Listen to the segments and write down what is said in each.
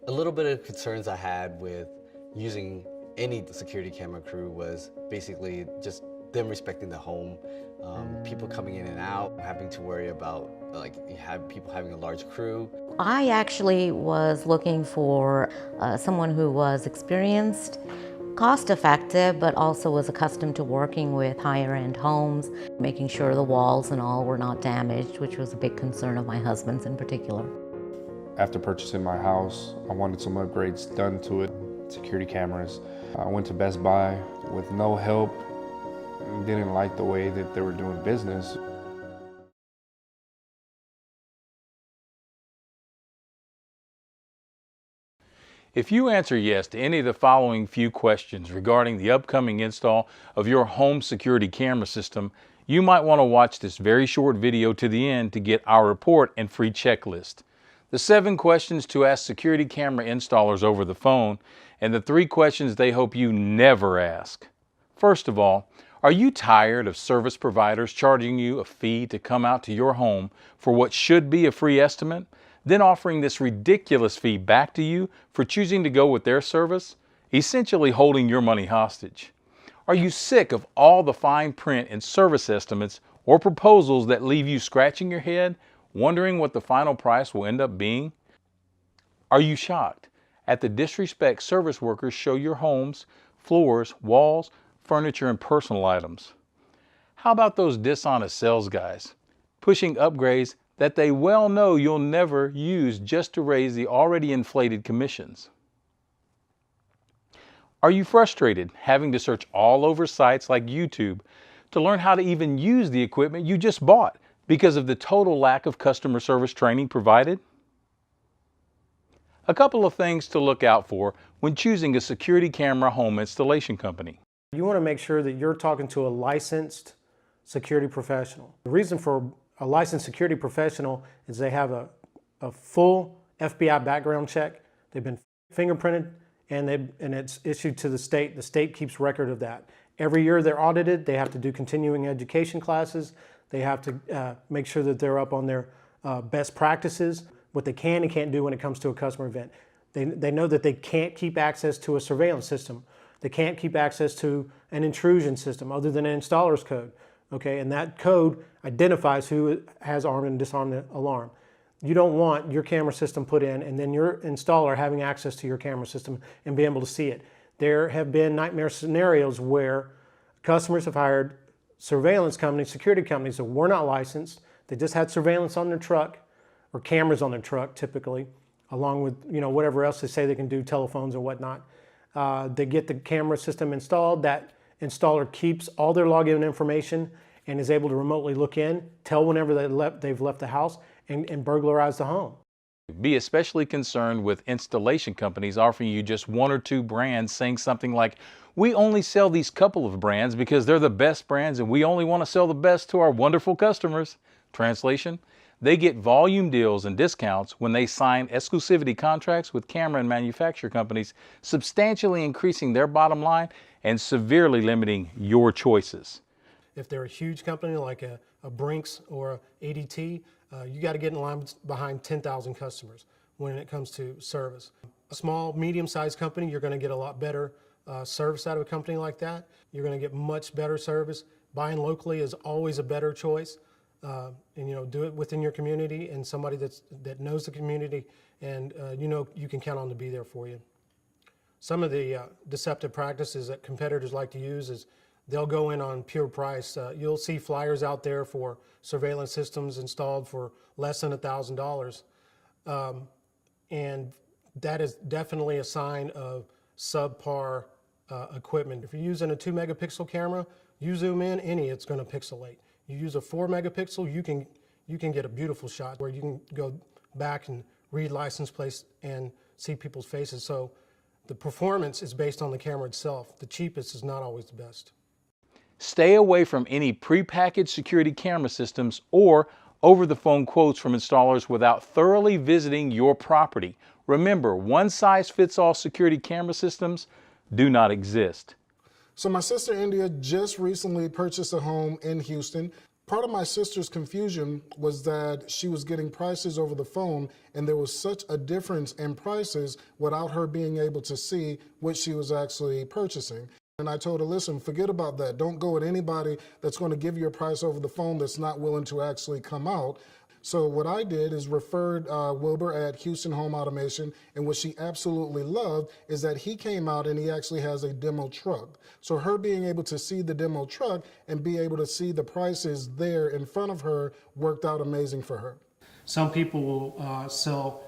A little bit of concerns I had with using any security camera crew was basically just them respecting the home, people coming in and out, having to worry about like you have people having a large crew. I actually was looking for someone who was experienced, cost-effective, but also was accustomed to working with higher-end homes, making sure the walls and all were not damaged, which was a big concern of my husband's in particular. After purchasing my house, I wanted some upgrades done to it, security cameras. I went to Best Buy with no help, didn't like the way that they were doing business. If you answer yes to any of the following few questions regarding the upcoming install of your home security camera system, you might want to watch this very short video to the end to get our report and free checklist. The 7 questions to ask security camera installers over the phone, and the 3 questions they hope you never ask. First of all, are you tired of service providers charging you a fee to come out to your home for what should be a free estimate, then offering this ridiculous fee back to you for choosing to go with their service, essentially holding your money hostage? Are you sick of all the fine print and service estimates or proposals that leave you scratching your head, wondering what the final price will end up being? Are you shocked at the disrespect service workers show your homes, floors, walls, furniture, and personal items? How about those dishonest sales guys pushing upgrades that they well know you'll never use just to raise the already inflated commissions? Are you frustrated having to search all over sites like YouTube to learn how to even use the equipment you just bought because of the total lack of customer service training provided? A couple of things to look out for when choosing a security camera home installation company. You want to make sure that you're talking to a licensed security professional. The reason for a licensed security professional is they have a full FBI background check. They've been fingerprinted and it's issued to the state. The state keeps record of that. Every year they're audited. They have to do continuing education classes. They have to make sure that they're up on their best practices, what they can and can't do when it comes to a customer event. They know that they can't keep access to a surveillance system. They can't keep access to an intrusion system other than an installer's code. Okay, and that code identifies who has armed and disarmed the alarm. You don't want your camera system put in and then your installer having access to your camera system and be able to see it. There have been nightmare scenarios where customers have hired surveillance companies, security companies that were not licensed. They just had surveillance on their truck or cameras on their truck typically, along with whatever else they say they can do, telephones or whatnot. They get the camera system installed. That installer keeps all their login information and is able to remotely look in, tell whenever they've left the house, and burglarize the home. Be especially concerned with installation companies offering you just 1 or 2 brands, saying something like, "We only sell these couple of brands because they're the best brands and we only want to sell the best to our wonderful customers." Translation: they get volume deals and discounts when they sign exclusivity contracts with camera and manufacturer companies, substantially increasing their bottom line and severely limiting your choices. If they're a huge company like a Brinks or a ADT, you got to get in line behind 10,000 customers when it comes to service. A small, medium-sized company, you're going to get a lot better service out of a company like that. You're going to get much better service. Buying locally is always a better choice. And do it within your community and somebody that knows the community and you can count on to be there for you. Some of the deceptive practices that competitors like to use is they'll go in on pure price. You'll see flyers out there for surveillance systems installed for less than $1,000. And that is definitely a sign of subpar equipment. If you're using a 2 megapixel camera, you zoom in, it's going to pixelate. You use a 4 megapixel, you can get a beautiful shot where you can go back and read license plates and see people's faces. So the performance is based on the camera itself. The cheapest is not always the best. Stay away from any prepackaged security camera systems or over-the-phone quotes from installers without thoroughly visiting your property. Remember, one-size-fits-all security camera systems do not exist. So my sister India just recently purchased a home in Houston. Part of my sister's confusion was that she was getting prices over the phone and there was such a difference in prices without her being able to see what she was actually purchasing. And I told her, listen, forget about that. Don't go with anybody that's going to give you a price over the phone that's not willing to actually come out. So what I did is referred Wilbur at Houston Home Automation, and what she absolutely loved is that he came out and he actually has a demo truck. So her being able to see the demo truck and be able to see the prices there in front of her worked out amazing for her. Some people will sell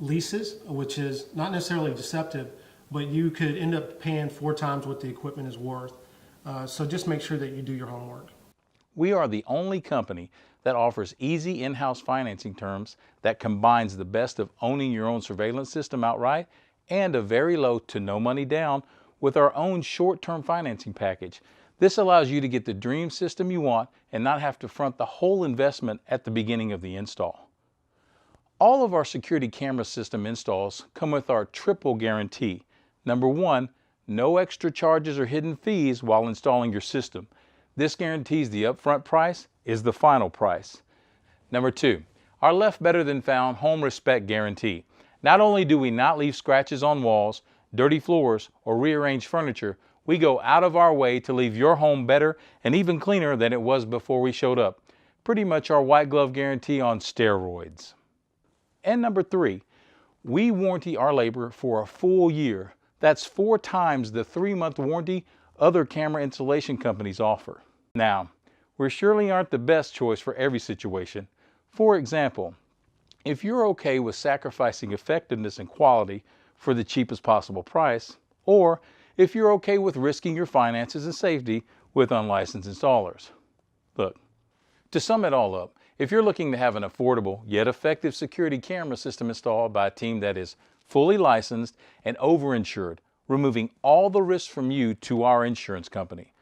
leases, which is not necessarily deceptive, but you could end up paying 4 times what the equipment is worth. So just make sure that you do your homework. We are the only company that offers easy in-house financing terms that combines the best of owning your own surveillance system outright and a very low to no money down with our own short-term financing package. This allows you to get the dream system you want and not have to front the whole investment at the beginning of the install. All of our security camera system installs come with our triple guarantee. Number 1, no extra charges or hidden fees while installing your system. This guarantees the upfront price is the final price. Number 2, our left better than found home respect guarantee. Not only do we not leave scratches on walls, dirty floors, or rearranged furniture, we go out of our way to leave your home better and even cleaner than it was before we showed up. Pretty much our white glove guarantee on steroids. And number 3, we warranty our labor for a full year. That's 4 times the 3-month warranty other camera installation companies offer. Now, we surely aren't the best choice for every situation. For example, if you're okay with sacrificing effectiveness and quality for the cheapest possible price, or if you're okay with risking your finances and safety with unlicensed installers. Look, to sum it all up, if you're looking to have an affordable yet effective security camera system installed by a team that is fully licensed and overinsured, removing all the risks from you to our insurance company,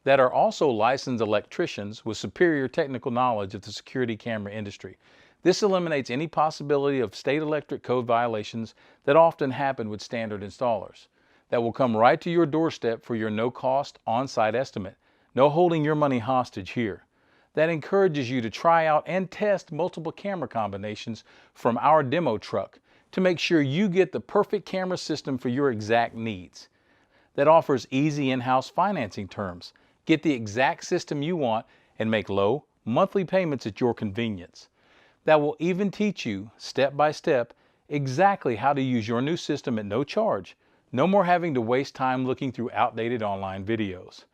that are also licensed electricians with superior technical knowledge of the security camera industry. This eliminates any possibility of state electric code violations that often happen with standard installers. That will come right to your doorstep for your no-cost on-site estimate. No holding your money hostage here. That encourages you to try out and test multiple camera combinations from our demo truck to make sure you get the perfect camera system for your exact needs. That offers easy in-house financing terms. Get the exact system you want and make low monthly payments at your convenience. That will even teach you, step by step, exactly how to use your new system at no charge. No more having to waste time looking through outdated online videos.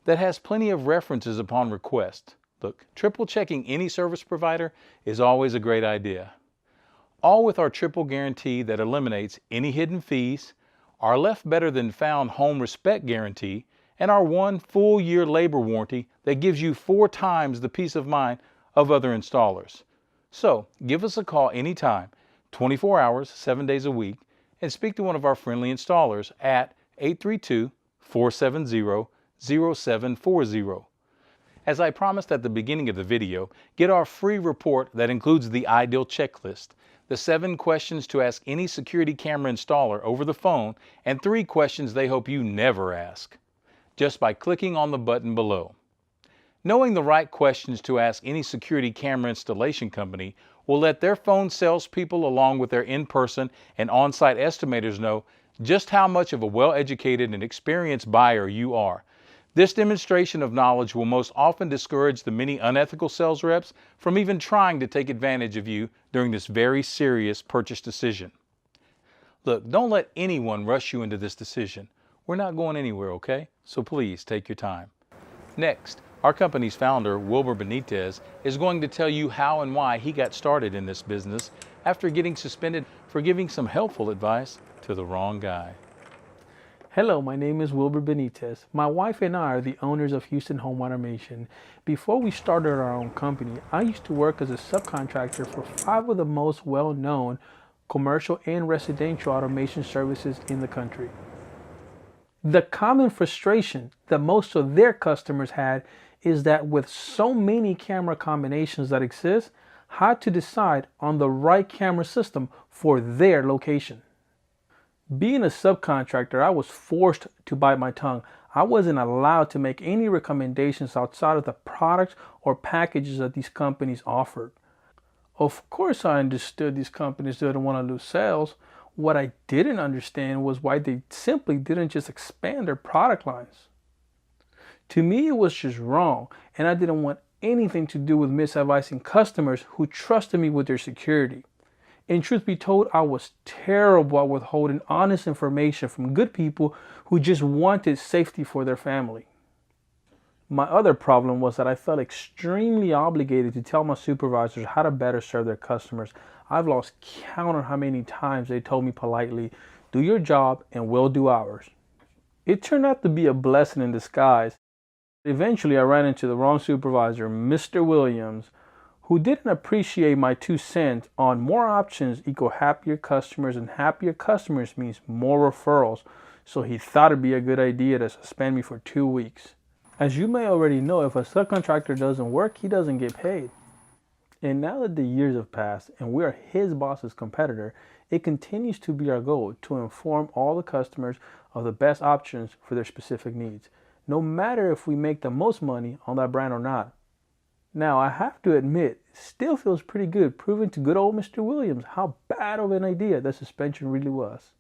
That has plenty of references upon request. Look, triple checking any service provider is always a great idea. All with our triple guarantee that eliminates any hidden fees, our left better than found home respect guarantee, and our 1 full year labor warranty that gives you 4 times the peace of mind of other installers. So give us a call anytime, 24 hours, 7 days a week, and speak to one of our friendly installers at 832-470-0740. As I promised at the beginning of the video, get our free report that includes the ideal checklist, the 7 questions to ask any security camera installer over the phone, and 3 questions they hope you never ask, just by clicking on the button below. Knowing the right questions to ask any security camera installation company will let their phone salespeople along with their in-person and on-site estimators know just how much of a well-educated and experienced buyer you are. This demonstration of knowledge will most often discourage the many unethical sales reps from even trying to take advantage of you during this very serious purchase decision. Look, don't let anyone rush you into this decision. We're not going anywhere, okay? So please take your time. Next, our company's founder, Wilbur Benitez, is going to tell you how and why he got started in this business after getting suspended for giving some helpful advice to the wrong guy. Hello, my name is Wilbur Benitez. My wife and I are the owners of Houston Home Automation. Before we started our own company, I used to work as a subcontractor for 5 of the most well-known commercial and residential automation services in the country. The common frustration that most of their customers had is that with so many camera combinations that exist, how to decide on the right camera system for their location. Being a subcontractor, I was forced to bite my tongue. I wasn't allowed to make any recommendations outside of the products or packages that these companies offered. Of course, I understood these companies didn't want to lose sales. What I didn't understand was why they simply didn't just expand their product lines. To me, it was just wrong, and I didn't want anything to do with misadvising customers who trusted me with their security. And truth be told, I was terrible at withholding honest information from good people who just wanted safety for their family. My other problem was that I felt extremely obligated to tell my supervisors how to better serve their customers. I've lost count on how many times they told me politely, "Do your job and we'll do ours." It turned out to be a blessing in disguise. Eventually, I ran into the wrong supervisor, Mr. Williams, who didn't appreciate my 2 cents on more options equal happier customers, and happier customers means more referrals. So he thought it'd be a good idea to suspend me for 2 weeks. As you may already know, if a subcontractor doesn't work, he doesn't get paid. And now that the years have passed and we are his boss's competitor, it continues to be our goal to inform all the customers of the best options for their specific needs, no matter if we make the most money on that brand or not. Now, I have to admit, it still feels pretty good proving to good old Mr. Williams how bad of an idea the suspension really was.